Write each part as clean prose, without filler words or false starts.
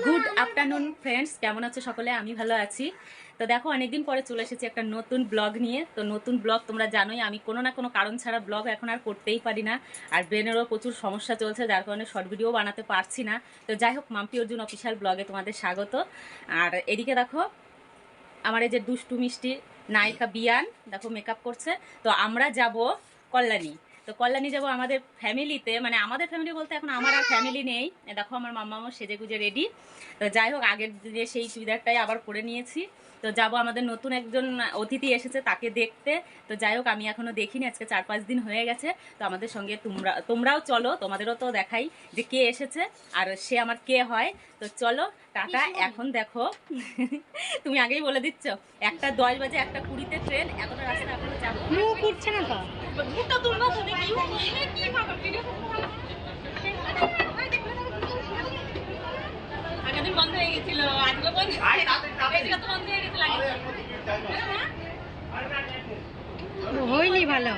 Good afternoon friends, কেমন আছো সকলে? আমি ভালো আছি। তো দেখো, অনেকদিন পরে চলে এসেছি একটা নতুন ব্লগ নিয়ে। তো নতুন ব্লগ তোমরা জানোই, আমি কোনো না কোনো কারণ ছাড়া ব্লগ এখন আর করতেই পারি না। আর ব্রেনেরও প্রচুর সমস্যা চলছে, যার কারণে শর্ট ভিডিও বানাতে পারছি না। তো যাই হোক, মাম্পি অর্জুন অফিসিয়াল ব্লগে তোমাদের স্বাগত। আর এদিকে দেখো, আমার এই যে দুষ্টু মিষ্টি নায়িকা বিয়ান দেখো মেকআপ করছে। তো আমরা যাব কল্যাণী। তো কল্যাণী যাবো আমাদের ফ্যামিলিতে, মানে আমাদের ফ্যামিলি বলতে এখন আমার আর ফ্যামিলি নেই। দেখো আমার মাম্মাও সেজে গুজে রেডি। তো যাই হোক, আগের যে সেই চুড়িদারটাই আবার পরে নিয়েছি। তো যাব, আমাদের নতুন একজন অতিথি এসেছে তাকে দেখতে। তো যাই হোক, আমি এখনো দেখিনি, আজকে 4-5 দিন হয়ে গেছে। তো আমাদের সঙ্গে তোমরাও চলো, তোমাদেরও তো দেখাই যে কে এসেছে আর সে আমার কে হয়। তো চলো, টাটা। এখন দেখো, তুমি আগেই বলে দিচ্ছ 1:10 বাজে, 1:20-তে ট্রেন, এতটা রাস্তা এখনো যাবো। করছে না তো আগের দিন বন্ধ হয়ে গেছিল, আজকে বন্ধ হয়ে গেছিল। হয়নি ভালো।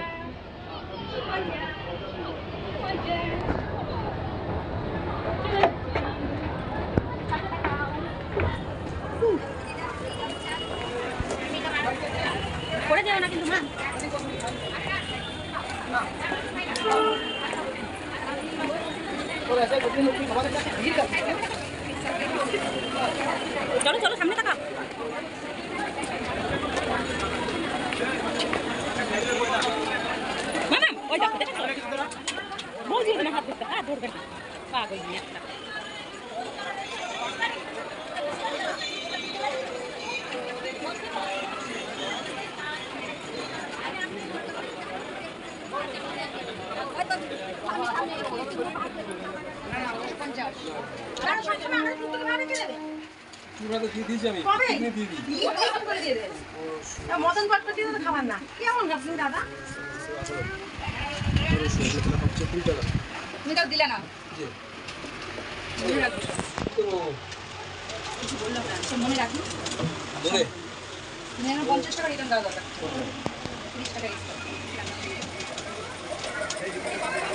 করে যাও না কিন্তু, মা। চলো চলো, সামনে তাকাও। মামা, ওই দেখো, দেখো, বলছি না হাত ধরতে, হাত ধরবে না, পাগল নিয়ে একটা। মদন পাট দিয়ে খাবার না কেমন ভাবছেন দাদা? তুমি দিলে না মনে রাখি 50 টাকা রিটার্ন দেওয়া দরকার, 30 টাকা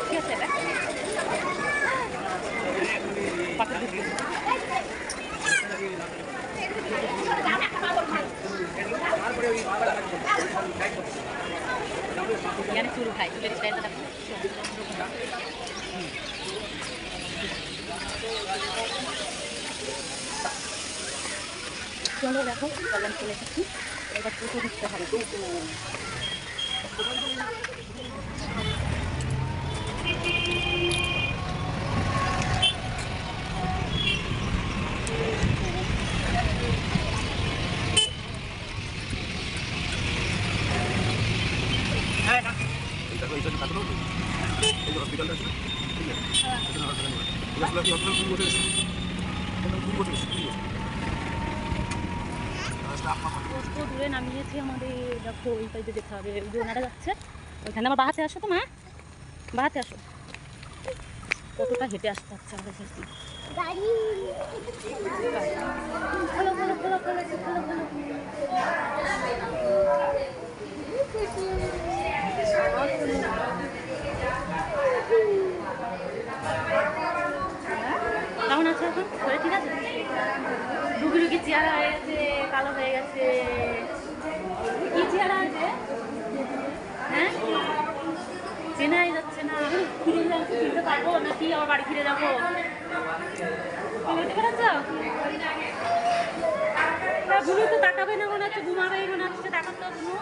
ঠিক আছে, এখানে চুল খাই, চুলের স্টাইলটা দেখো। চলো দেখো, কল্যাণ চলে এসেছি, এবার টোটো দিতে হবে। দূরে নামিয়েছি আমাদের, দেখো ওই পাইতে যেতে হবে, ওই যে ওনারা যাচ্ছে ওইখানে। আমার বাহাতে আসো তো, মা, বাহাতে আসো। কতটা হেঁটে আসতে হচ্ছে আমাদের কাছে। কেমন আছে এখন? শরীর ঠিক আছে? রুগী রুগী চেহারা হয়ে গেছে, কালো হয়ে গেছে। কি চেহারা আছে? হ্যাঁ, চেনাই যাচ্ছে না। ফিরতে পারবো নাকি আবার বাড়ি ফিরে যাবো? বুঝতে পেরেছ? বুনু তো তাকাবে না মনে হচ্ছে, ঘুমাবেই মনে হচ্ছে। তাকাতো বুনু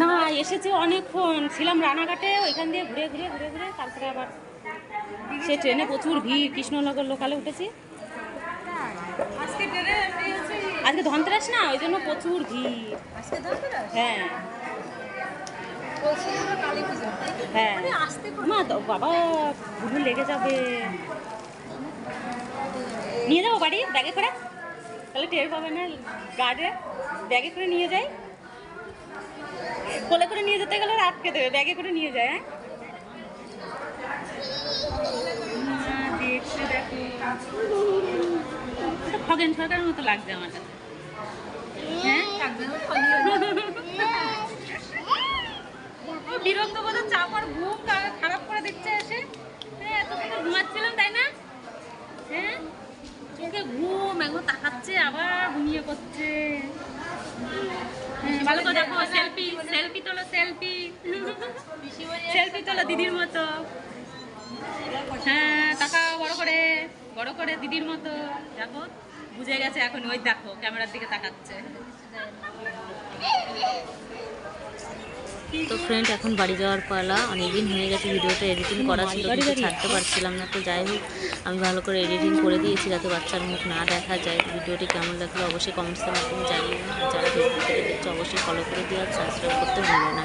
না, এসেছে অনেকক্ষণ, ছিলাম রানাঘাটে, ওইখান দিয়ে ঘুরে ঘুরে ঘুরে ঘুরে তারপরে আবার সে ট্রেনে প্রচুর ভিড়, কৃষ্ণনগর লোকালে উঠেছি। আজকে ধনতেরাস না, ওই জন্য প্রচুর ভিড়। হ্যাঁ হ্যাঁ, মা তো বাবা, ঘুরে লেগে যাবে। নিয়ে যাবো বাড়ি ব্যাগে করে, তাহলে টের পাবে না। গার্ডে ব্যাগে করে নিয়ে যাই, কোলে করে নিয়ে যেতে গেলে আটকে দেবে, ব্যাগে করে নিয়ে যায়। হ্যাঁ, দেখতে দেখো, খগেন সরকারের মতো লাগছে আমার কাছে। হ্যাঁ, বিরক্ত বোধ, চাপ আর ঘুম খারাপ করে দিচ্ছে এসে। দেখো সেলফি সেলফি তোলো সেলফি সেলফি তোলো দিদির মতো। হ্যাঁ তাকাও বড় করে দিদির মতো। দেখো বুঝে গেছে এখন, ওই দেখো ক্যামেরার দিকে তাকাচ্ছে। তো ফ্রেন্ড এখন বাড়ি যাওয়ার পালা। অনেকদিন হয়ে গেছে ভিডিওটা এডিটিং করা ছিল কিন্তু ছাড়তে পারছিলাম না। তো যাই হোক আমি ভালো করে এডিটিং করে দিয়েছি যাতে বাচ্চার মুখ না দেখা যায়। ভিডিওটি কেমন লাগলো অবশ্যই কমেন্টসের মাধ্যমে জানিও। আর যারা ফেসবুক থেকে দেখছো অবশ্যই ফলো করে দিও আর সাবস্ক্রাইব করতে ভুলো না।